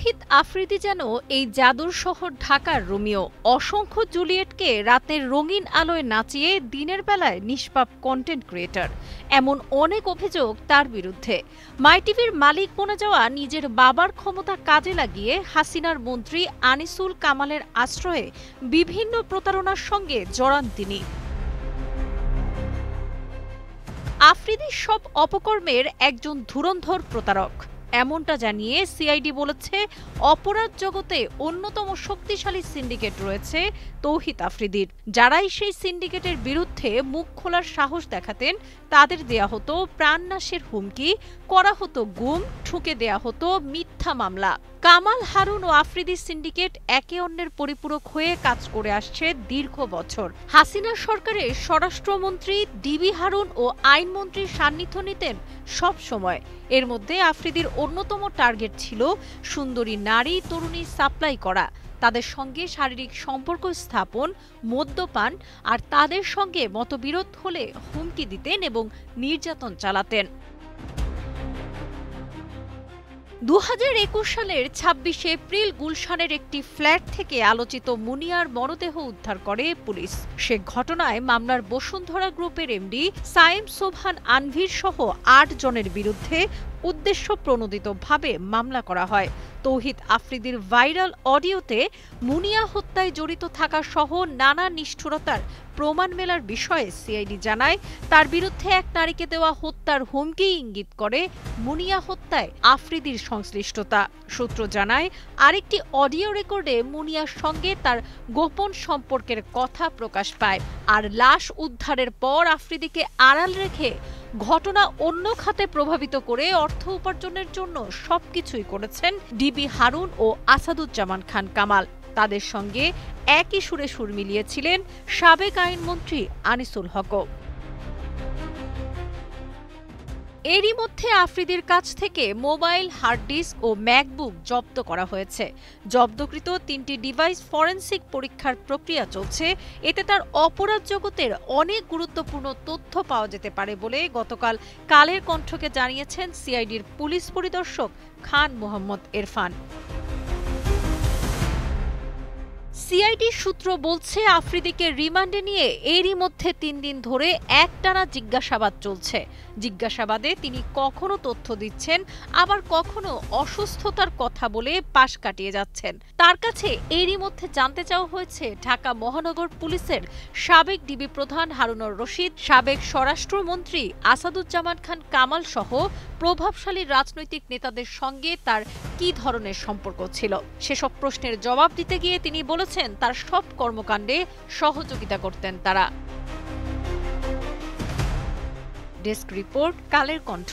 তৌহিদ আফ্রিদি যেন এই জাদুর শহর ঢাকার রোমিও। অসংখ্য জুলিয়েটকে রাতের রঙিন আলোয় নাচিয়ে দিনের বেলায় নিষ্পাপ কন্টেন্ট ক্রিয়েটর, এমন অনেক অভিযোগ তার বিরুদ্ধে। মাইটিভির মালিক বনে যাওয়া নিজের বাবার ক্ষমতা কাজে লাগিয়ে হাসিনার মন্ত্রী আনিসুল কামালের আশ্রয়ে বিভিন্ন প্রতারণার সঙ্গে জড়ান তিনি। আফ্রিদি সব অপকর্মের একজন ধুরন্ধর প্রতারক, এমনটা জানিয়ে সিআইডি বলেছে অপরাধ জগতে অন্যতম শক্তিশালী সিন্ডিকেট রয়েছে তৌহিদ আফ্রিদির। যারাই সেই সিন্ডিকেটের বিরুদ্ধে মুখ খোলার সাহস দেখাতেন তাদের দেয়া হতো প্রাণনাশের হুমকি, করা হতো গুম, ঠুকে দেয়া হতো মিথ্যা মামলা। কামাল, হারুন ও আফ্রিদি সিন্ডিকেট একে অন্যের পরিপূরক হয়ে কাজ করে আসছে দীর্ঘ বছর। হাসিনা সরকারের স্বরাষ্ট্রমন্ত্রী ডিবি হারুন ও আইনমন্ত্রীর সান্নিধ্য নিতেন সব সময়। এর মধ্যে আফ্রিদির অন্যতম টার্গেট ছিল সুন্দরী নারী তরুণী সাপ্লাই করা, তাদের সঙ্গে শারীরিক সম্পর্ক স্থাপন, মদ্যপান আর তাদের সঙ্গে মতবিরোধ হলে হুমকি দিতেন এবং নির্যাতন চালাতেন। 2021 সালের 26 এপ্রিল গুলশানের একটি ফ্ল্যাট থেকে আলোচিত মুনিয়ার মরদেহ উদ্ধার করে পুলিশ। সে ঘটনায় মামলার বসুন্ধরা গ্রুপের এমডি সায়েম সোবহান আনভির সহ 8 জনের বিরুদ্ধে উদ্দেশ্য প্রণোদিতভাবে মামলা করা হয়। তৌহিদ আফ্রিদির ভাইরাল অডিওতে মুনিয়া হত্যায় জড়িত থাকা সহ নানা নিষ্ঠুরতার প্রমাণ মেলার বিষয়ে সিআইডি জানায় তার বিরুদ্ধে এক নারীকে দেওয়া হত্যার হুমকি ইঙ্গিত করে মুনিয়া হত্যায় আফ্রিদির সংশ্লিষ্টতা। সূত্র জানায় আরেকটি অডিও রেকর্ডে মুনিয়ার সঙ্গে তার গোপন সম্পর্কের কথা প্রকাশ পায়। আর লাশ উদ্ধারের পর আফ্রিদিকে আড়াল রেখে ঘটনা অন্য খাতে প্রভাবিত করে অর্থ উপার্জনের জন্য সবকিছুই করেছেন ডিবি হারুন ও আসাদুজ্জামান খান কামাল। তাদের সঙ্গে একই সুরে সুর মিলিয়েছিলেন সাবেক আইনমন্ত্রী আনিসুল হকও। এরই মধ্যে আফ্রিদির কাছ থেকে মোবাইল, হার্ড ডিস্ক ও ম্যাকবুক জব্দ করা হয়েছে। জব্দকৃত 3টি ডিভাইস ফরেনসিক পরীক্ষার প্রক্রিয়া চলছে। এতে তার অপরাধ জগতের অনেক গুরুত্বপূর্ণ তথ্য পাওয়া যেতে পারে বলে গতকাল কালের কণ্ঠকে জানিয়েছেন সিআইডির পুলিশ পরিদর্শক খান মোহাম্মদ ইরফান। সিআইডি সূত্র বলছে আফ্রিদিকে রিমান্ডে নিয়ে এরই মধ্যে 3 দিন ধরে একটানা জিজ্ঞাসাবাদ চলছে। জিজ্ঞাসাবাদে তিনি কখনো তথ্য দিচ্ছেন, আবার কখনো অসুস্থতার কথা বলে পাশ কাটিয়ে যাচ্ছেন। তার কাছে এরই মধ্যে জানতে চাওয়া হয়েছে ঢাকা মহানগর পুলিশের সাবেক ডিবি প্রধান হারুনুর রশিদ, সাবেক স্বরাষ্ট্রমন্ত্রী আসাদুজ্জামান খান কামাল সহ প্রভাবশালী রাজনৈতিক নেতাদের সঙ্গে তার কী ধরনের সম্পর্ক ছিল। সেসব প্রশ্নের জবাব দিতে গিয়ে তিনি বলেছেন তার সব কর্মকাণ্ডে সহযোগিতা করতেন তারা। Desk report, Kaler Kantho.